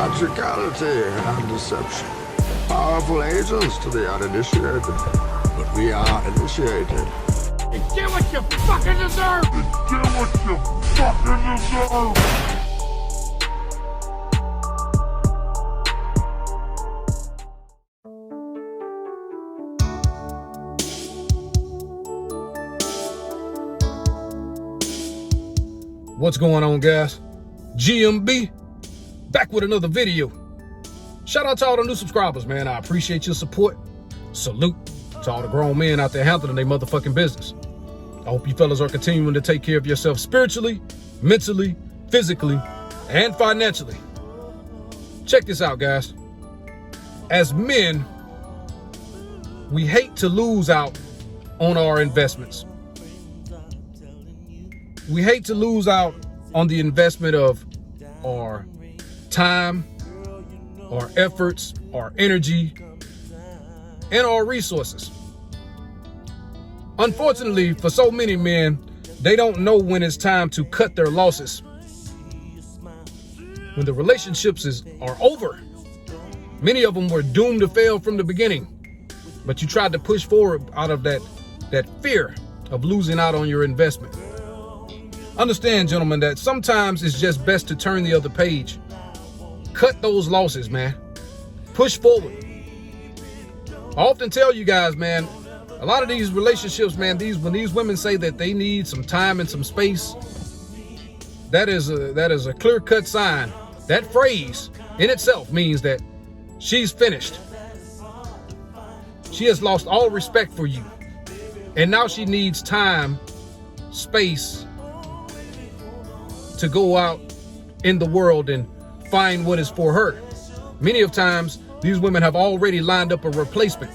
theatricality and deception. Powerful agents to the uninitiated, but we are initiated. You get what you fucking deserve! You get what you fucking deserve! What's going on, guys? GMB back with another video. Shout out to all the new subscribers, man. I appreciate your support. Salute to all the grown men out there handling their motherfucking business. I hope you fellas are continuing to take care of yourself spiritually, mentally, physically, and financially. Check this out, guys. As men, we hate to lose out on our investments. We hate to lose out on the investment of our time, our efforts, our energy, and our resources. Unfortunately, for so many men, they don't know when it's time to cut their losses. When the relationships are over, many of them were doomed to fail from the beginning, but you tried to push forward out of that fear of losing out on your investment. Understand, gentlemen, that sometimes it's just best to turn the other page. Cut those losses, man. Push forward. I often tell you guys, man, a lot of these relationships, man, when these women say that they need some time and some space, that is a clear-cut sign. That phrase in itself means that she's finished. She has lost all respect for you. And now she needs time, space, to go out in the world and find what is for her. Many of times, these women have already lined up a replacement.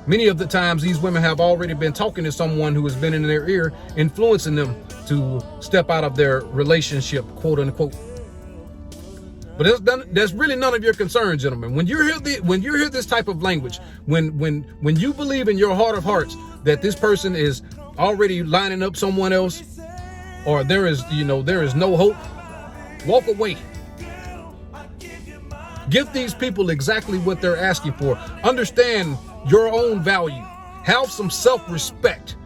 Many of the times, these women have already been talking to someone who has been in their ear, influencing them to step out of their relationship, quote unquote. But that's really none of your concern, gentlemen. When you hear this type of language, when you believe in your heart of hearts that this person is already lining up someone else, or there is no hope, walk away. Give these people exactly what they're asking for. Understand your own value. Have some self-respect.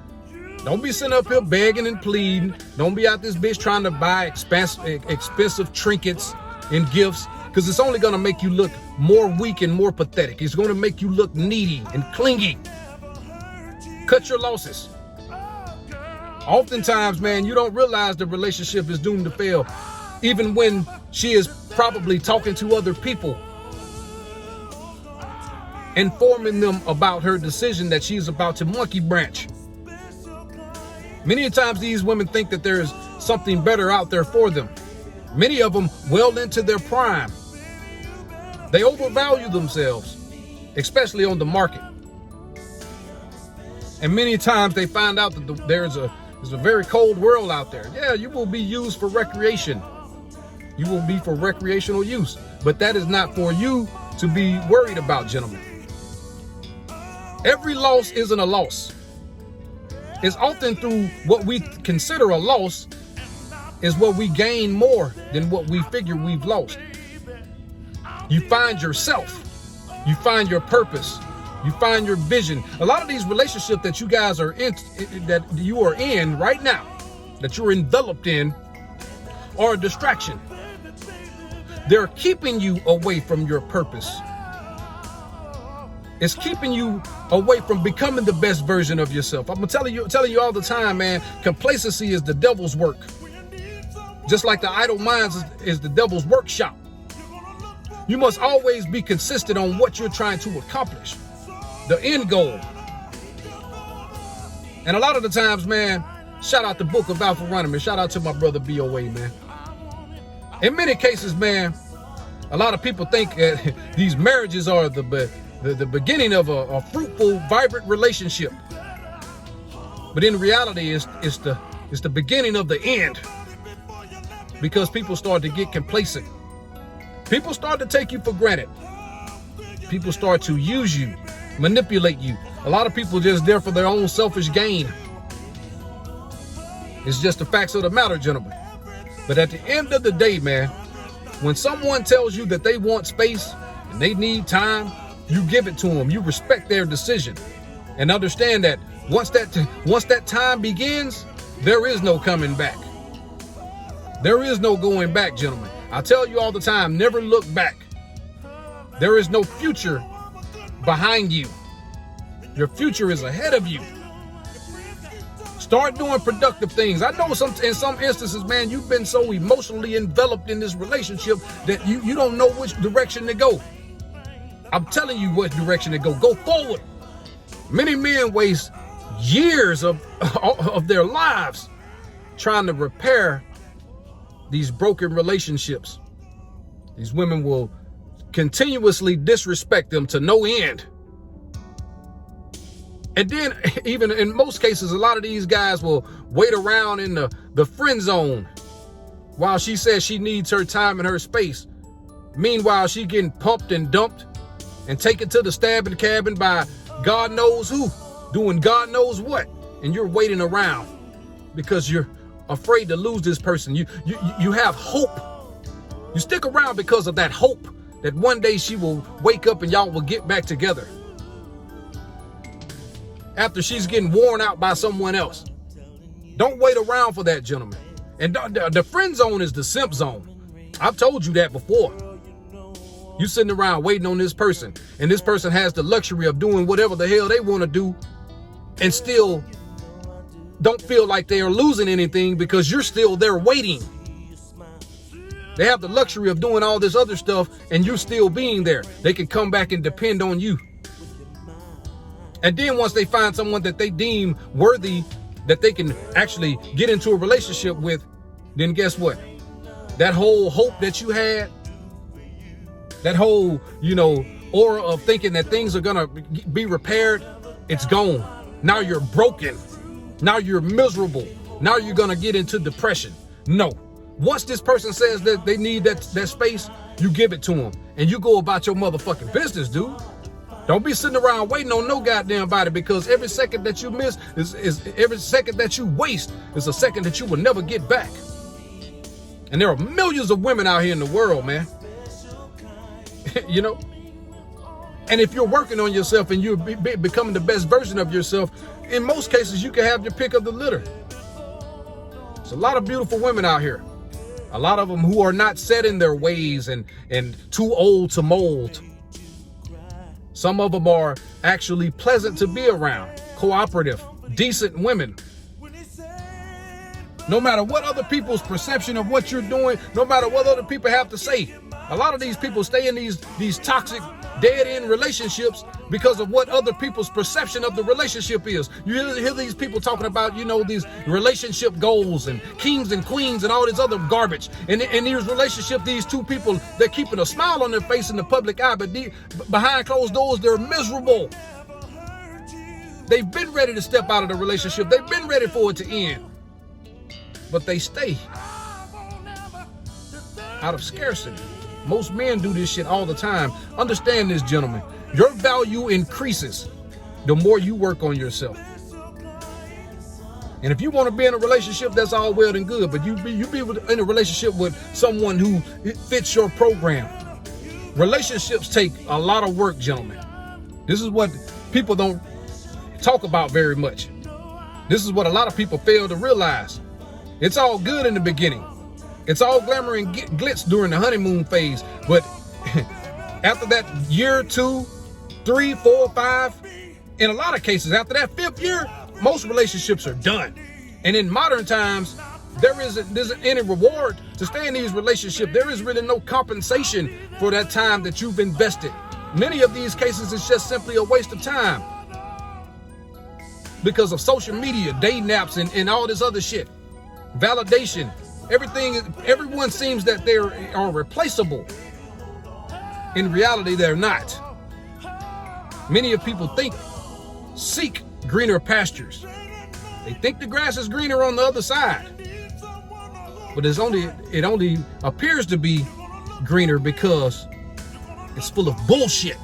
Don't be sitting up here begging and pleading. Don't be out this bitch trying to buy expensive trinkets and gifts, because it's only going to make you look more weak and more pathetic. It's going to make you look needy and clingy. Cut your losses. Oftentimes, man, you don't realize the relationship is doomed to fail, even when she is probably talking to other people, informing them about her decision that she's about to monkey branch. Many times these women think that there is something better out there for them. Many of them well into their prime. They overvalue themselves, especially on the market. And many times they find out that there's a very cold world out there. Yeah, you will be used for recreation. You will be for recreational use. But that is not for you to be worried about, gentlemen. Every loss isn't a loss. It's often through what we consider a loss is what we gain more than what we figure we've lost. You find yourself. You find your purpose. You find your vision. A lot of these relationships that you guys are in, that you are in right now, that you're enveloped in, are a distraction. They're keeping you away from your purpose. It's keeping you away from becoming the best version of yourself. I'm telling you all the time, man, complacency is the devil's work. Just like the idle minds is the devil's workshop. You must always be consistent on what you're trying to accomplish. The end goal. And a lot of the times, man, shout out the Book of Alpha Runnerman. Shout out to my brother BOA, man. In many cases, man, a lot of people think these marriages are the beginning of a fruitful, vibrant relationship. But in reality, it's the beginning of the end. Because people start to get complacent. People start to take you for granted. People start to use you, manipulate you. A lot of people are just there for their own selfish gain. It's just the facts of the matter, gentlemen. But at the end of the day, man, When someone tells you that they want space and they need time, you give it to them. You respect their decision and understand that once that time begins, there is no coming back. There is no going back, gentlemen. I tell you all the time, never look back. There is no future behind you. Your future is ahead of you. Start doing productive things. I know in some instances, man, you've been so emotionally enveloped in this relationship that you don't know which direction to go. I'm telling you what direction to go. Go forward. Many men waste years of their lives trying to repair these broken relationships. These women will continuously disrespect them to no end. And then, even in most cases, a lot of these guys will wait around in the friend zone while she says she needs her time and her space. Meanwhile, she getting pumped and dumped and taken to the stabbing cabin by God knows who, doing God knows what. And you're waiting around because you're afraid to lose this person. You have hope. You stick around because of that hope that one day she will wake up and y'all will get back together. After she's getting worn out by someone else. Don't wait around for that, gentlemen. And the friend zone is the simp zone. I've told you that before. You sitting around waiting on this person, and this person has the luxury of doing whatever the hell they want to do and still don't feel like they are losing anything because you're still there waiting. They have the luxury of doing all this other stuff and you still being there. They can come back and depend on you. And then once they find someone that they deem worthy, that they can actually get into a relationship with, then guess what? That whole hope that you had, that whole, aura of thinking that things are gonna be repaired, it's gone. Now you're broken. Now you're miserable. Now you're gonna get into depression. No. Once this person says that they need that space, you give it to them. And you go about your motherfucking business, dude. Don't be sitting around waiting on no goddamn body, because every second that you miss is every second that you waste is a second that you will never get back. And there are millions of women out here in the world, man. And if you're working on yourself and you're becoming the best version of yourself, in most cases, you can have your pick of the litter. There's a lot of beautiful women out here. A lot of them who are not set in their ways and too old to mold. Some of them are actually pleasant to be around, cooperative, decent women. No matter what other people's perception of what you're doing, no matter what other people have to say, a lot of these people stay in these toxic, dead-end relationships because of what other people's perception of the relationship is. You hear these people talking about, these relationship goals and kings and queens and all this other garbage. And in these relationships, these two people, they're keeping a smile on their face in the public eye, but behind closed doors, they're miserable. They've been ready to step out of the relationship. They've been ready for it to end. But they stay out of scarcity. Most men do this shit all the time. Understand this, gentlemen. Your value increases the more you work on yourself. And if you want to be in a relationship, that's all well and good. But you be in a relationship with someone who fits your program. Relationships take a lot of work, gentlemen. This is what people don't talk about very much. This is what a lot of people fail to realize. It's all good in the beginning. It's all glamour and glitz during the honeymoon phase. But after that year, 2, 3, 4, 5, in a lot of cases, after that 5th year, most relationships are done. And in modern times, there isn't any reward to stay in these relationships. There is really no compensation for that time that you've invested. Many of these cases, it's just simply a waste of time because of social media, day naps, and all this other shit. Validation. Everyone seems that they are replaceable. In reality, they're not. Many of people seek greener pastures. They think the grass is greener on the other side. But it only appears to be greener because it's full of bullshit.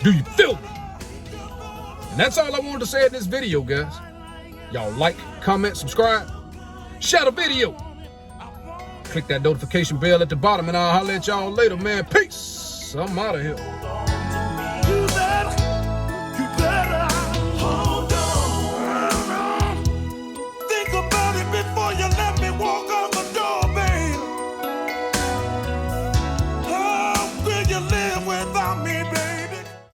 Do you feel me? And that's all I wanted to say in this video, guys. Y'all like, comment, subscribe. Share the video. Click that notification bell at the bottom, and I'll holler at y'all later, man. Peace. I'm out of here.